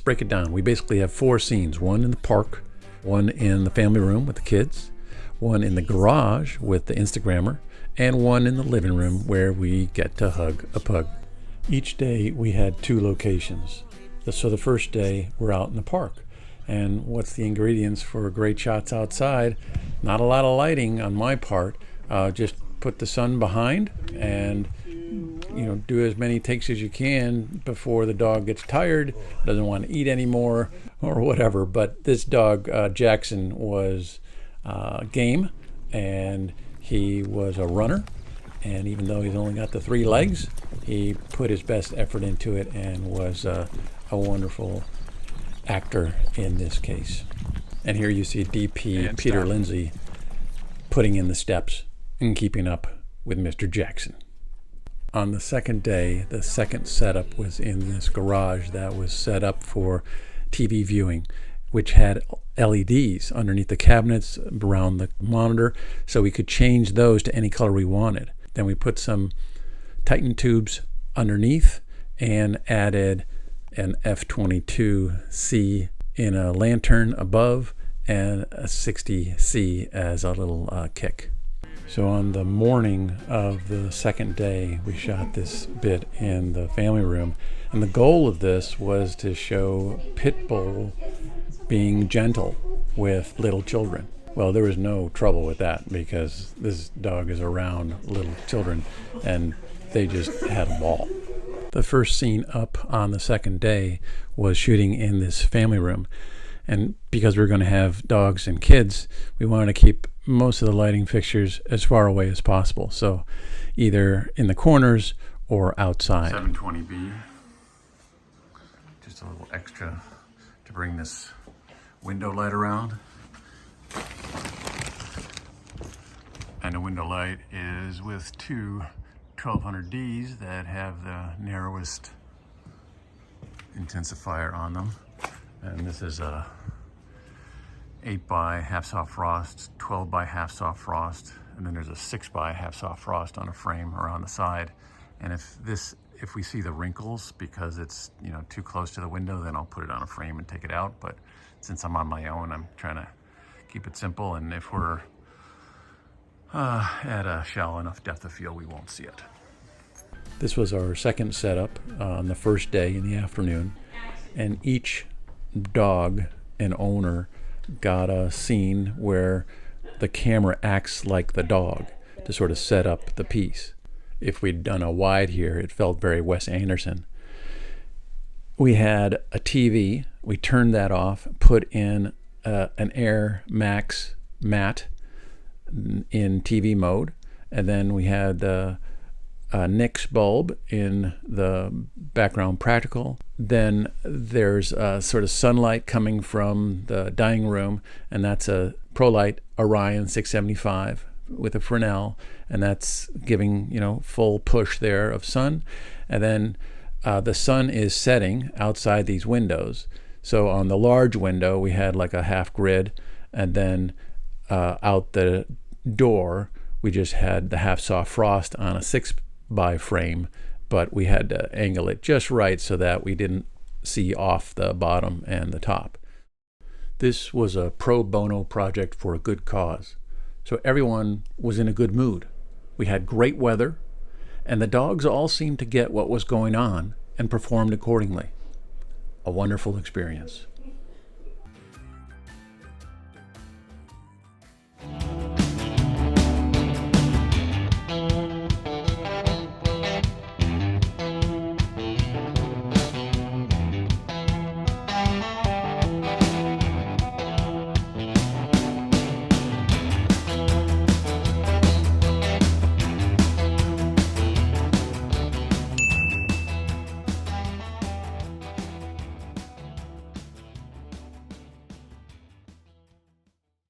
break it down. We basically have 4 scenes: one in the park, one in the family room with the kids, one in the garage with the Instagrammer, and one in the living room where we get to hug a pug. Each day we had 2 locations. So the first day we're out in the park. And what's the ingredients for great shots outside? Not a lot of lighting on my part. Just put the sun behind and do as many takes as you can before the dog gets tired, doesn't want to eat anymore, or whatever. But this dog, Jackson, was game, and he was a runner. And even though he's only got the 3 legs, he put his best effort into it and was a wonderful actor in this case. And here you see DP and Peter Lindsey putting in the steps and keeping up with Mr. Jackson. On the second day, the second setup was in this garage that was set up for TV viewing, which had LEDs underneath the cabinets around the monitor, so we could change those to any color we wanted. Then we put some Titan tubes underneath and added an F22C in a lantern above and a 60C as a little kick. So on the morning of the second day, we shot this bit in the family room, and the goal of this was to show Pitbull being gentle with little children. Well, there was no trouble with that because this dog is around little children and they just had a ball. The first scene up on the second day was shooting in this family room. And because we were going to have dogs and kids, we wanted to keep most of the lighting fixtures as far away as possible. So either in the corners or outside. 720B. Just a little extra to bring this window light around. And the window light is with 2 1200Ds that have the narrowest intensifier on them. And this is a 8 by half soft frost, 12 by half soft frost, and then there's a 6 by half soft frost on a frame around the side. And if we see the wrinkles because it's too close to the window, then I'll put it on a frame and take it out. But since I'm on my own, I'm trying to keep it simple. And if we're at a shallow enough depth of field, we won't see it. This was our second setup on the first day in the afternoon, and each dog and owner got a scene where the camera acts like the dog to sort of set up the piece. If we'd done a wide here, it felt very Wes Anderson. We had a TV. We turned that off, put in an Air Max mat in TV mode, and then we had the Nix bulb in the background practical. Then there's sort of sunlight coming from the dining room, and that's a ProLight Orion 675 with a Fresnel, and that's giving full push there of sun. And then the sun is setting outside these windows. So on the large window we had like a half grid, and then out the door we just had the half soft frost on a 6 by frame, but we had to angle it just right so that we didn't see off the bottom and the top. This was a pro bono project for a good cause, so everyone was in a good mood. We had great weather, and the dogs all seemed to get what was going on and performed accordingly. A wonderful experience.